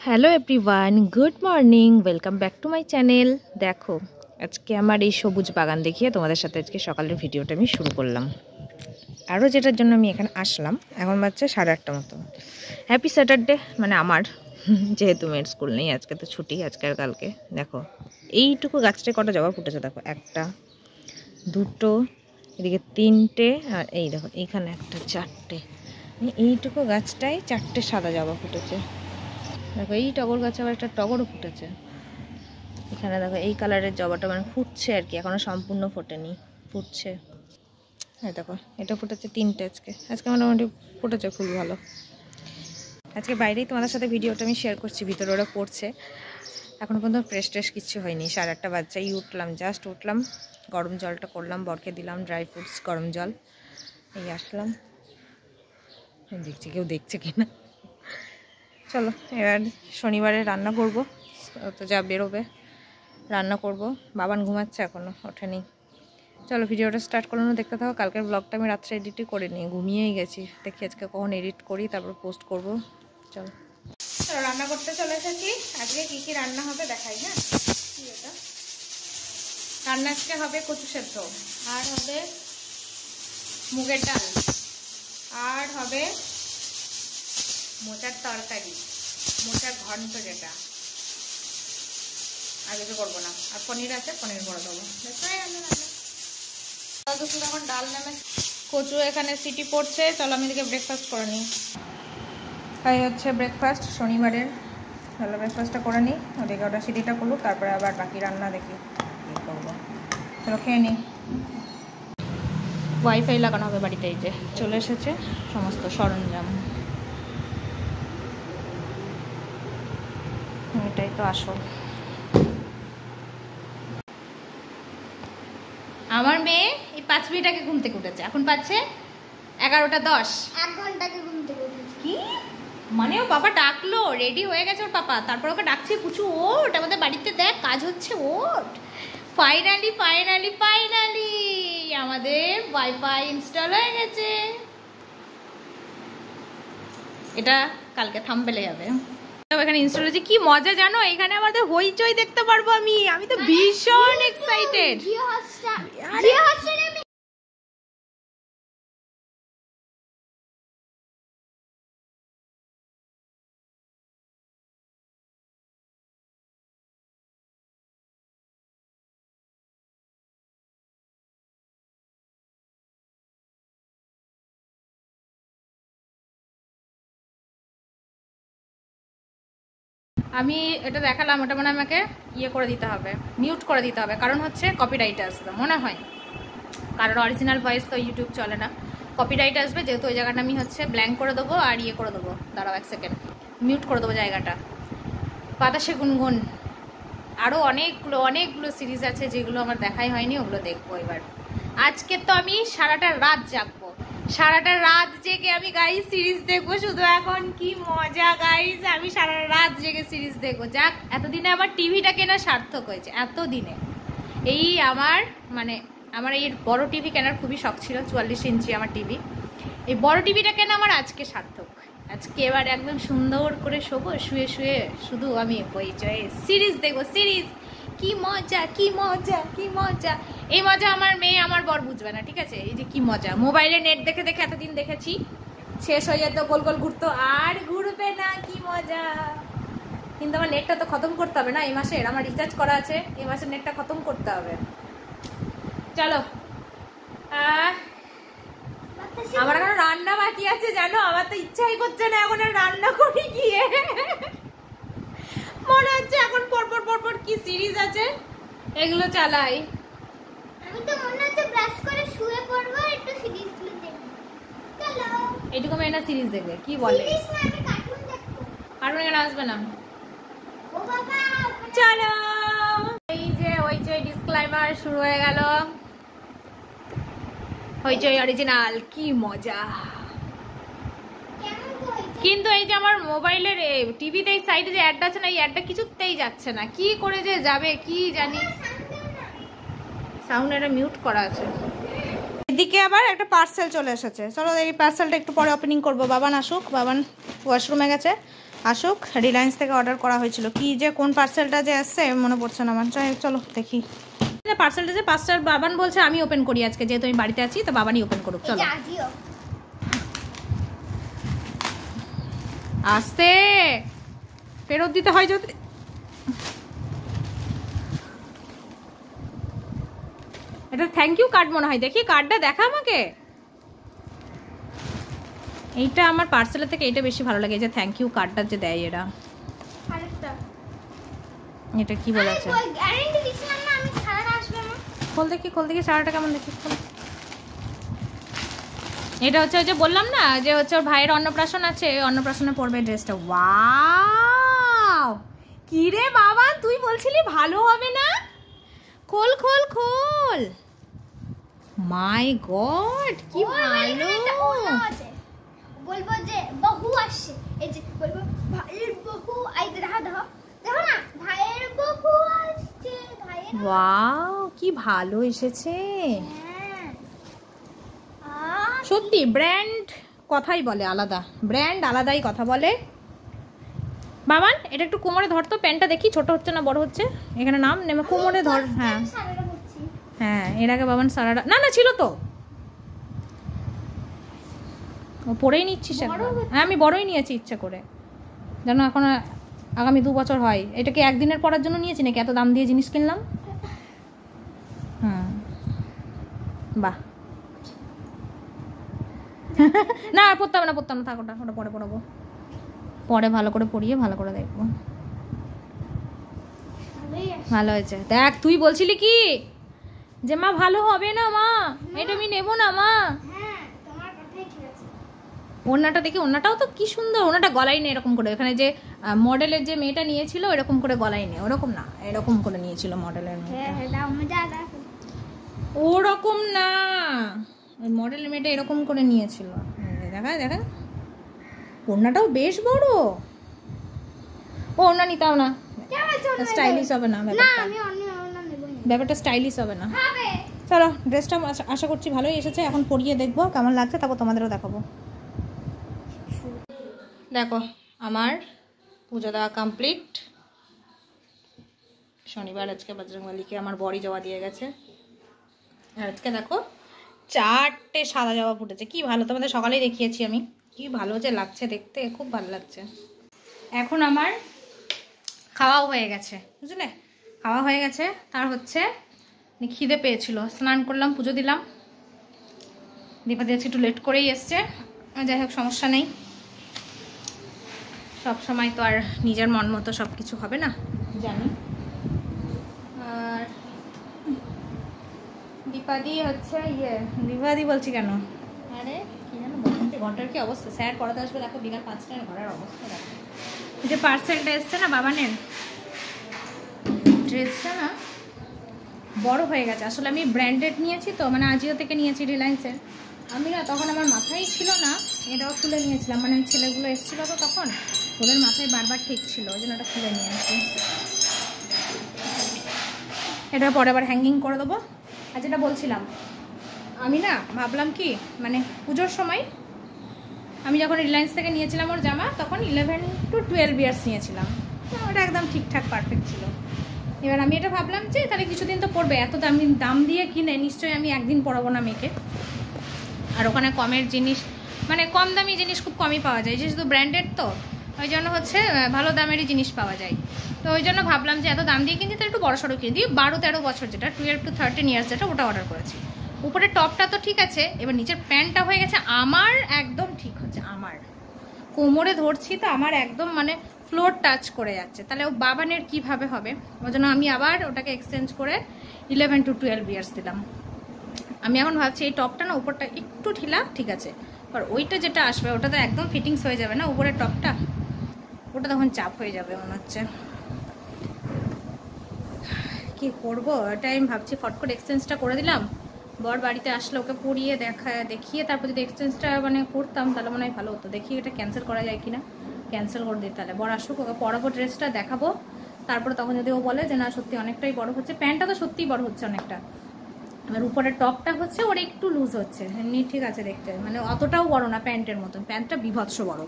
Hello everyone, good morning, welcome back to my channel. দেখো আজকে আমার এই সবুজ বাগান দেখিয়ে তোমাদের সাথে আজকে সকালের ভিডিওটা আমি শুরু করলাম। আরও যেটার জন্য আমি এখানে আসলাম, এখন বাজছে 8:30 মতো। হ্যাপি স্যাটারডে, মানে আমার যেহেতু মেয়ের স্কুল নেই, আজকে তো ছুটি, আজকে আর কালকে। দেখো এইটুকু গাছটায় কটা জবা ফুটেছে, দেখো একটা, দুটো, এদিকে তিনটে, আর এই দেখো এইখানে একটা, চারটে। এইটুকু গাছটায় 4টে সাদা জবা ফুটেছে। দেখো এই টগর গাছে আবার একটা টগরও ফুটেছে। এখানে দেখো এই কালারের জবাটা মানে ফুটছে আর কি, এখনো সম্পূর্ণ ফোটেনি, ফুটছে। হ্যাঁ দেখো এটা ফুটেছে 3টে আজকে মোটামুটি ফুটেছে ফুল ভালো। আজকে বাইরেই তোমাদের সাথে ভিডিওটা আমি শেয়ার করছি, ভিতরে ওরা করছে। এখনো পর্যন্ত ফ্রেশ ট্রেশ কিছু হয়নি, 8:30 বাজছেই উঠলাম, জাস্ট উঠলাম, গরম জলটা করলাম, বরকে দিলাম ড্রাই ফ্রুটস গরম জল, এই আসলাম। দেখছি কেউ দেখছে কিনা। চলো এবার শনিবারে রান্না করব, তো যা বেরোবে রান্না করব। বাবান ঘুমাচ্ছে, এখনও ওঠেনি। চলো ভিডিওটা স্টার্ট করলাম, দেখতে থাকো। কালকের ব্লগটা আমি রাত্রে এডিটই করে নিই, ঘুমিয়েই গেছি। দেখি আজকে কখন এডিট করি, তারপর পোস্ট করব। চলো চলো রান্না করতে চলে এসেছি। আজকে কী কী রান্না হবে দেখাই। হ্যাঁ, কি এটা রান্না আজকে হবে কচু সেদ্ধ, আর হবে মুগের ডাল, আর হবে মোচার তরকারি, মোচার ঘন্ট যেটা, আর কিছু করবো না। আর পনির আছে, পনির করে দেবো। এখন ডাল নেমে কচু এখানে সিটি পড়ছে। চলো আমি এদিকে ব্রেকফাস্ট করে নিই। তাই হচ্ছে ব্রেকফাস্ট শনিবারের। চলো ব্রেকফাস্টটা করে নিই, ওদিকে ওটা সিটিটা করুক, তারপরে আবার বাকি রান্না দেখি কী করবো। চলো খেয়ে নিই। ওয়াইফাই লাগানো হবে বাড়িতে, এই যে চলে এসেছে সমস্ত সরঞ্জাম। এটাই তো আসল। আমার মেয়ে এই 5 মিনিট আগে ঘুম থেকে উঠেছে, এখন পাচ্ছে 11:10। 1 ঘন্টাকে ঘুম থেকে উঠেছে। কি মানে? ও বাবা ডাকলো, রেডি হয়ে গেছে ওর পাপা, তারপর ওকে ডাকছে পুচু ওঠ, আমাদের বাড়িতে দেখ কাজ হচ্ছে, ওঠ। ফাইনালি ফাইনালি ফাইনালি আমাদের ওয়াইফাই ইনস্টল হয়ে গেছে। এটা কালকে থাম্বনেলে যাবে। এখানে ইনস্টল হয়েছে, কি মজা জানো, এখানে আমাদের হইচই দেখতে পারবো। আমি তো ভীষণ এক্সাইটেড। আমি এটা দেখালাম, ওটা মানে আমাকে ইয়ে করে দিতে হবে, মিউট করে দিতে হবে, কারণ হচ্ছে কপিরাইট আসবে মনে হয়, কারণ অরিজিনাল ভয়েস তো ইউটিউব চলে না, কপিরাইট আসবে। যেহেতু ওই জায়গাটা আমি হচ্ছে ব্ল্যাঙ্ক করে দেবো আর ইয়ে করে দেবো, দাঁড়াও 1 সেকেন্ড, মিউট করে দেবো জায়গাটা। বাতাসে গুনগুন, আরও অনেকগুলো সিরিজ আছে যেগুলো আমার দেখাই হয়নি, ওগুলো দেখবো এবার। আজকে তো আমি সারাটা রাত জাগবো, সারাটা রাত জেগে আমি গাইস সিরিজ দেখবো শুধু। এখন কি মজা গাইস, আমি সারা রাত জেগে সিরিজ দেখবো। যাক, এতদিনে আমার টিভিটা কেনা সার্থক হয়েছে। এতদিনে এই আমার এই বড় টিভি কেনার খুবই শখ ছিল, 44 ইঞ্চি আমার টিভি। এই বড় টিভিটা কেনা আমার আজকে সার্থক। আজকে এবার একদম সুন্দর করে শোবো, শুয়ে শুয়ে শুধু আমি হইচই সিরিজ দেখবো। সিরিজ কি মজা, কি মজা, কি মজা। এই মজা আমার মেয়ে আমার বর বুঝবে না, ঠিক আছে? এই যে কি মজা, মোবাইলে নেট দেখে দেখে এতদিন দেখেছি, শেষ হয়ে যেত, গোল গোল ঘুরতো, আর ঘুরবে না, কি মজা। কিন্তু আমার নেটটা তো খতম করতে হবে না এই মাসের, আমার রিচার্জ করা আছে, এই মাসের নেটটা খতম করতে হবে। চলো আমার এখন রান্না বাকি আছে জানো, আমার তো ইচ্ছাই করছে না এখন আর রান্না করি গিয়ে। মনে হচ্ছে এখন পরপর কি সিরিজ আছে এগুলো চালাই। আমি তো মনে হচ্ছে ব্রাশ করে শুয়ে পড়বো, একটু সিরিজগুলো দেখব। চলো এইটুকু মেয়ে না সিরিজ দেখবে, কি বলে? সিরিজ না, আমি কার্টুন দেখব। কার্টুন এখানে আসবে না। ও বাবা, চলো এই যে হইচই ডিসক্লেমার শুরু হয়ে গেল। হইচই অরিজিনাল, কি মজা। কেমন হয়েছে? কিন্তু এই যে আমার মোবাইলের টিভিতে এই সাইডে যে অ্যাডটা আছে না, এই অ্যাডটা কিছুতেই যাচ্ছে না, কি করে যে যাবে কি জানি। সাউন্ড এটা মিউট করা আছে। এদিকে আবার একটা পার্সেল চলে এসেছে, চলো এই পার্সেলটা একটু পরে ওপেনিং করবো। বাবান আসুক, বাবান ওয়াশরুমে গেছে, আসুক। রিলায়েন্স থেকে অর্ডার করা হয়েছিল, কি যে কোন পার্সেলটা যে আসছে মনে পড়ছে না আমার। চলো দেখি পার্সেলটা যে পাঁচটার। বাবান বলছে আমি ওপেন করি আজকে, যেহেতু আমি বাড়িতে আছি তো বাবানই ওপেন করুক। চলো আসতে ফেরত দিতে হয় যদি। এটা থ্যাংক ইউ কার্ড মনে হয়, দেখি কার্ডটা দেখা আমাকে। এইটা আমার পার্সেলের থেকে এইটা বেশি ভালো লাগে, যে থ্যাংক ইউ কার্ডটা যে দেয় এরা। এটা কি বলেছে? খোল দেখি, খোল দেখি সারাটা কেমন দেখি। এটা হচ্ছে ওই যে বললাম না যে হচ্ছে ওর ভাইয়ের অন্নপ্রাশন আছে, অন্নপ্রাশনে পরবে ড্রেসটা। ওয়াও কি রে বাবা, তুই বলছিলি ভালো হবে না? খোল খোল খোল। মাই গড কি ভালো। বলবো যে বহু আসছে, এই যে বলবো ভাইয়ের বহু, এই দেখো দেখো দেখো না, ভাইয়ের বহু আসছে, ভাইয়ের। ওয়াও কি ভালো এসেছে। সত্যি ব্র্যান্ড কথাই বলে আলাদা, ব্র্যান্ড আলাদাই কথা বলে। বাবান এটা একটু কোমরে ধরতো, প্যান্টটা দেখি ছোট হচ্ছে না বড় হচ্ছে। এখানে নাম নেমে কোমরে ধর। হ্যাঁ হ্যাঁ, এর আগে বাবান সারাটা না না ছিল তো, ও পরেই নিচ্ছিস। হ্যাঁ আমি বড়ই নিয়েছি ইচ্ছে করে, যেন এখন আগামী 2 বছর হয়। এটাকে একদিনের পরার জন্য নিয়েছি নাকি, এত দাম দিয়ে জিনিস কিনলাম। হুম বাহ না পড়তাম না, পড়তাম না, থাক ওটা, ওটা পরে পড়াবো, পরে ভালো করে পড়িয়ে ভালো করে দেখবো। ভালো হয়েছে দেখ। তুই বলছিলি কি যে মা ভালো হবে না মা, এটা আমি নেবো না মা। ওড়নাটা দেখি, ওড়নাটাও তো কি সুন্দর। ওড়নাটা গলায় নেই এরকম করে, এখানে যে মডেলের যে মেয়েটা নিয়েছিল এরকম করে গলায় নেই, ওরকম না, এরকম করে নিয়েছিল মডেলের মেয়েটা। ওরকম না, মডেলের মেয়েটা এরকম করে নিয়েছিল। দেখা দেখা ওড়নাটাও বেশ বড়। ও ওড়না নিতাম না, স্টাইলিশ হবে না ব্যাপারটা, স্টাইলিশ হবে না। চলো ড্রেসটা আশা করছি ভালোই এসেছে, এখন পরিয়ে দেখবো কেমন লাগছে, তারপর তোমাদেরও দেখাবো। দেখো আমার পুজো দেওয়া কমপ্লিট। শনিবার আজকে বজরংবলীকে আমার বড়ি জবা দিয়ে গেছে। আর আজকে দেখো 4টে সাদা জবা ফুটেছে, কি ভালো। তোমাদের সকালেই দেখিয়েছি আমি, কি ভালো যে লাগছে দেখতে, খুব ভালো লাগছে। এখন আমার খাওয়াও হয়ে গেছে, বুঝলে, খাওয়া হয়ে গেছে। তার হচ্ছে খিদে পেয়েছিল, স্নান করলাম, পুজো দিলাম। দীপাদি আজকে একটু লেট করেই এসছে, যাই হোক সমস্যা নেই। সব সময় তো আর নিজের মন মতো সব কিছু হবে না জানি। আর দীপাদি হচ্ছে দীপাদি বলছি কেন, আরে কি জানো বলছি, ঘন্টার কি অবস্থা। স্যার পড়াতে আসবে, দেখো বিকাল 5টায় ঘরের অবস্থা দেখো। যে পার্সেলটা এসছে না বাবানের, ড্রেসটা না বড় হয়ে গেছে। আসলে আমি ব্র্যান্ডেড নিয়েছি তো, মানে আজিও থেকে নিয়েছি, রিলায়েন্সের। আমি না তখন আমার মাথায় ছিল না, এটাও খুলে নিয়েছিলাম, মানে ছেলেগুলো এসেছিলো তো তখন, ওদের মাথায় বারবার ঠিক ছিল, ওই জন্য ওটা খুলে নিয়ে আসি। এটা পরে আবার হ্যাঙ্গিং করে দেবো। আর যেটা বলছিলাম, আমি না ভাবলাম কি, মানে পুজোর সময় আমি যখন রিলায়েন্স থেকে নিয়েছিলাম ওর জামা, তখন 11 to 12 ইয়ার্স নিয়েছিলাম, ওটা একদম ঠিকঠাক পারফেক্ট ছিল। এবার আমি এটা ভাবলাম যে তাহলে কিছুদিন তো পরবে, এত দাম দিয়ে কিনে নিশ্চয়ই আমি একদিন পরাবো না মেয়েকে। আর ওখানে কমের জিনিস, মানে কম দামি জিনিস খুব কমই পাওয়া যায়, যেহেতু ব্র্যান্ডেড তো ওই জন্য হচ্ছে ভালো দামেরই জিনিস পাওয়া যায়। তো ওই জন্য ভাবলাম যে এত দাম দিয়ে কিনছি তো একটু বড় সড়ো কিনে দিই। 12-13 বছর যেটা, 12 to 13 ইয়ার্স যেটা, ওটা অর্ডার করেছি। উপরে টপটা তো ঠিক আছে, এবার নিচের প্যান্টটা হয়ে গেছে আমার একদম ঠিক হচ্ছে, আমার কোমরে ধরছি তো আমার একদম মানে ফ্লোর টাচ করে যাচ্ছে, তাহলে ও বাবানের কিভাবে হবে। ওই জন্য আমি আবার ওটাকে এক্সচেঞ্জ করে 11 to 12 ইয়ার্স দিলাম। আমি এখন ভাবছি এই টপটা না উপরটা একটু ঢিলা ঠিক আছে, আর ওইটা যেটা আসবে ওটা তো একদম ফিটিংস হয়ে যাবে না, উপরের টপটা, ওটা তখন চাপ হয়ে যাবে মনে হচ্ছে। কি করবো, এটাই আমি ভাবছি, ফট করে এক্সচেঞ্জটা করে দিলাম। বর বাড়িতে আসলে ওকে পরিয়ে দেখিয়ে তারপর যদি এক্সচেঞ্জটা মানে করতাম তাহলে মনে হয় ভালো হতো। দেখি এটা ক্যান্সেল করা যায় কিনা, ক্যান্সেল করে দিই তাহলে। বর আসুক, ওকে পরাবো, ড্রেসটা দেখাবো, তারপরে তখন যদি ও বলে যে না সত্যি অনেকটাই বড় হচ্ছে, প্যান্টটা তো সত্যিই বড় হচ্ছে অনেকটা, আর উপরের টপটা হচ্ছে ওর একটু লুজ হচ্ছে, এমনি ঠিক আছে দেখতে, মানে অতটাও বড় না প্যান্টের মতন, প্যান্টটা বিভৎস বড়।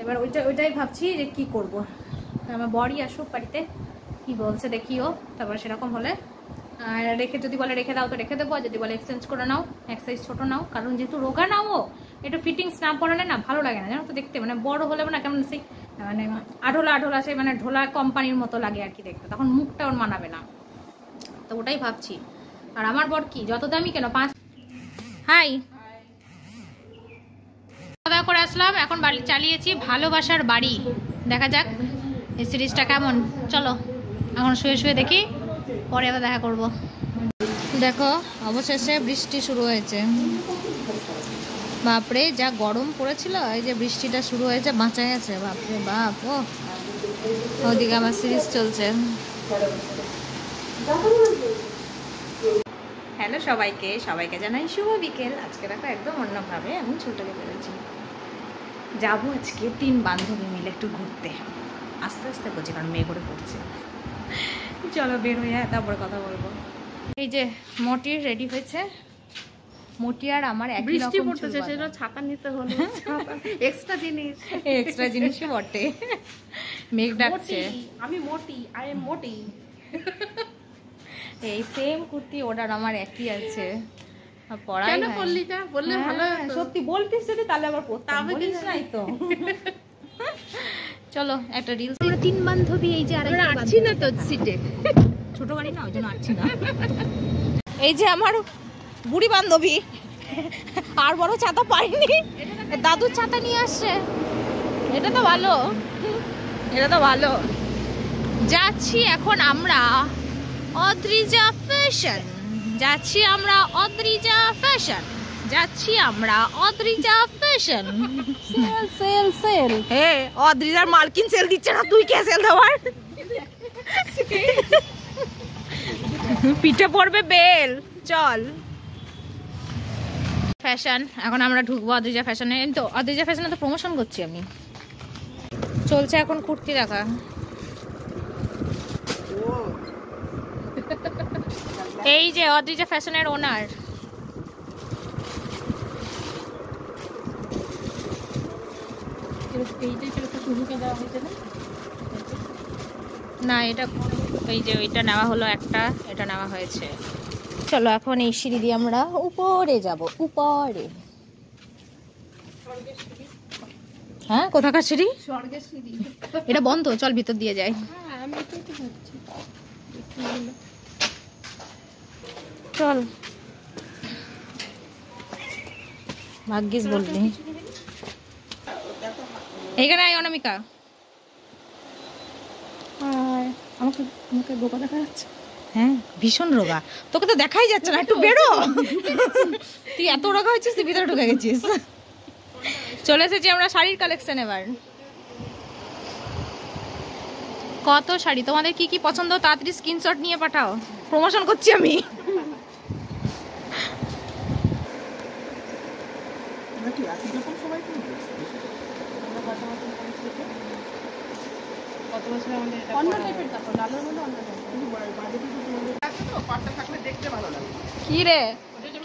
এবার ওইটাই ভাবছি যে কি করব। আমার বরই আসুক বাড়িতে, কি বলছে দেখিও, তারপর সেরকম হলে আর যদি বলে রেখে দাও তো রেখে দেবো, যদি বলে এক্সচেঞ্জ করে নাও, এক সাইজ ছোটো নাও, কারণ যেহেতু রোগা নাও একটু ফিটিংস না পরালে না ভালো লাগে না জানো তো দেখতে, মানে বড় হলে না কেমন সেই মানে আঢোলা সেই মানে ঢোলা কোম্পানির মতো লাগে আর কি দেখতে, তখন মুখটা ওর মানাবে না, তো ওটাই ভাবছি। আর আমার বর কি যত দামি কেন 5 হাই খাওয়া দাওয়া করে আসলাম, এখন বাড়ি চালিয়েছি ভালোবাসার বাড়ি। দেখা যাক এই সিরিজটা কেমন, চলো এখন শুয়ে শুয়ে দেখি, পরে আবার দেখা করব। দেখো অবশেষে বৃষ্টি শুরু হয়েছে, বাপরে যা গরম পড়েছিল, এই যে বৃষ্টিটা শুরু হয়েছে, বাঁচা গেছে, বাপরে বাপ। ও ওদিকে আমার সিরিজ চলছে। হ্যালো সবাইকে জানাই শুভ বিকেল। আজকে দেখো একদম অন্যভাবে আমি ছোটকে বেরোচ্ছি, যাবো আজকে 3 বান্ধবী মিলে একটু ঘুরতে, আস্তে আস্তে বলছি কারণ মেয়ে করে পড়ছে। চলো বের হয়ে তারপরে কথা বলবো। এই যে মটির রেডি হয়েছে, মটি আর আমার একই বৃষ্টি রকম পড়তেছে, সেটা ছাতা নিতে হলো, এক্সট্রা জিনিসই বটে। মেঘ ডাকছে, আমি মোটি, আই এম মোটি। এই সেম কুর্তি ওটার আমার একই আছে, পড়াই কেন হয়। পড়লি না? বললে ভালো হতো। সত্যি বলতিস যদি তাহলে আবার পড়তাম, তবে বলিস কি নাই তো। চলো একটা রিলস, আমরা 3 বান্ধবী, এই যে আমরা আছি না তো সিটে, ছোট গাড়ি না ওই জন্য আসছি না। এই যে আমার বুড়ি বান্ধবী, আর বড় ছাতা পাইনি, দাদুর ছাতা নিয়ে আসছে, এটা তো ভালো, এটা তো ভালো। যাচ্ছি এখন আমরা অদ্রিজা ফ্যাশন, যাচ্ছি আমরা অদ্রিজা ফ্যাশন, যাচ্ছি আমরা Adrija fashion. Sale sale sale, হে অদ্রিজার মালকিন সেল দিচ্ছে না, তুই কে সেল দেওয়ার? পিঠে পড়বে বেল, চল ফ্যাশন। এখন আমরা ঢুকবো অদ্রিজা ফ্যাশনে, তো অদ্রিজা ফ্যাশনে তো প্রমোশন করছি আমি। চলছে এখন কুর্তি দেখা, এই যে অদ্রিজা ফ্যাশনের ওনার। না এটা এই যে ওইটা নেওয়া হলো একটা, এটা নেওয়া হয়েছে। চলো এখন এই সিঁড়ি দিয়ে আমরা উপরে যাব, উপরে। হ্যাঁ কোথাকার সিঁড়ি? স্বর্গের সিঁড়ি। এটা বন্ধ, চল ভিতর দিয়ে যাই। হ্যাঁ আমি তো ভাবছি, চল ভাগ্যিস বললি। এইখানে আয় অনামিকা। আমাকে আমাকে বোকা দেখা যাচ্ছে। হ্যাঁ ভীষণ রোগা, তোকে তো দেখাই যাচ্ছে না, একটু বেরো। তুই এত রোগা হয়েছিস, তুই ভিতরে ঢুকে গেছিস। চলে এসেছি আমরা শাড়ির কালেকশন। এবার কত শাড়ি, তোমাদের কি কি পছন্দ তাড়াতাড়ি স্ক্রিনশট নিয়ে পাঠাও, প্রমোশন করছি আমি। কি রে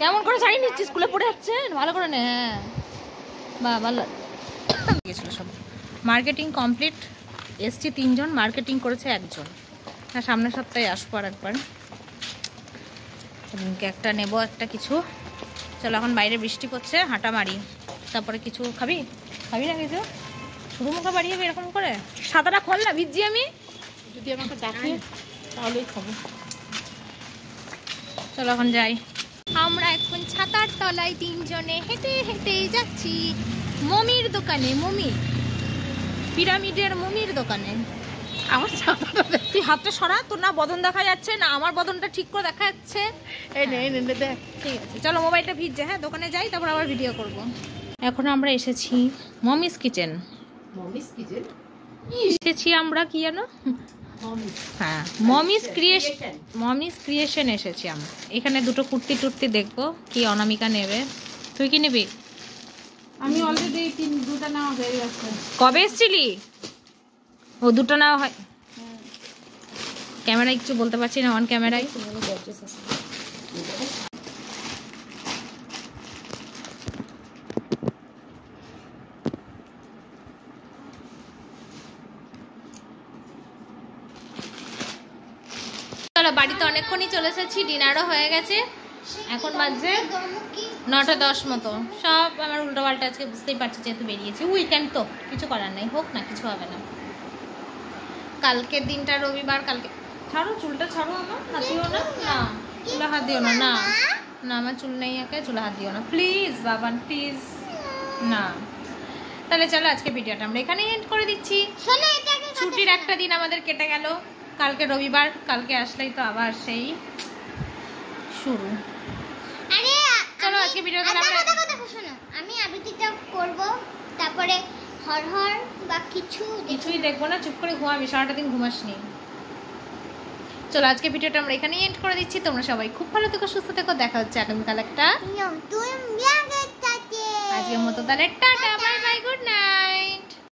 কেমন করে শাড়ি নিচ্ছিস, স্কুলে পড়ে যাচ্ছে, ভালো করে নে। হ্যাঁ বা ভালো গেছিল সব। মার্কেটিং কমপ্লিট, এসছি 3 জন, মার্কেটিং করেছে 1 জন। হ্যাঁ সামনের সপ্তাহে আসবো আর একবার, একটা নেবো একটা কিছু। চলো এখন বাইরে বৃষ্টি পড়ছে, হাঁটা মারি, তারপরে কিছু খাবি না কিছু, শুধু মুখে বাড়ি যাবে এরকম করে? সাদাটা খোল না, ভিজছি আমি। যদি আমাকে ডাকে তাহলেই খাবো। চলো এখন যাই। আমরা এখন ছাতার তলায় 3 জনে হেঁটে হেঁটে যাচ্ছি মমির দোকানে, মমি পিরামিডের মমির দোকানে। আমার ছাতাটা তুই হাতটা সরা, তোর না বদন দেখা যাচ্ছে না আমার বদনটা ঠিক করে দেখা যাচ্ছে। এই নে দেখ। ঠিক আছে চলো, মোবাইলটা ভিজছে, হ্যাঁ দোকানে যাই তারপর আবার ভিডিও করব। এখন আমরা এসেছি মমিস কিচেন, এসেছি আমরা কি জানো, হ্যাঁ মমিস ক্রিয়েশন এসেছি আমরা। এখানে দুটো কুর্তি টুর্তি দেখবো, কি অনামিকা নেবে, তুই কি নিবি? আমি অলরেডি 2টা নেওয়া হয়ে গেছে। কবে এসেছিলি? ও 2টা নেওয়া হয়, ক্যামেরায় কিছু বলতে পারছি না, অন ক্যামেরায়। চলো বাড়িতে অনেকক্ষণই চলে এসেছি, ডিনারও হয়ে গেছে, এখন বাজছে 9:10 মতো। সব আমার উল্টো পাল্টা আজকে, বুঝতেই পারছি যেহেতু বেরিয়েছি, উইকেন্ড তো কিছু করার নেই, হোক না, কিছু হবে না। কালকের দিনটা রবিবার, কালকে ছাড়ো চুলটা, ছাড়ো আমার, হাত দিও না, না চুলে হাত দিও না, না না আমার চুল নেই, একে চুলে হাত দিও না প্লিজ বাবান, প্লিজ না। তাহলে চলো আজকে ভিডিওটা আমরা এখানেই এন্ড করে দিচ্ছি। ছুটির একটা দিন আমাদের কেটে গেল, কালকে রবিবার, কালকে আসলেই তো আবার সেই শুরু। চলো আজকে ভিডিওটা শোনো, আমি আবৃত্তিটা করব, তারপরে হর হর বা কিছুই দেখবো না, চুপ করে ঘুমাবি, সারাটা দিন ঘুমাসনি। চলো আজকে ভিডিওটা আমরা এখানেই এন্ড করে দিচ্ছি। তোমরা সবাই খুব ভালো থেকো, সুস্থ থেকো, দেখা হচ্ছে আগামীকাল একটা। আজকের মতো তাহলে tata, bye bye, good night.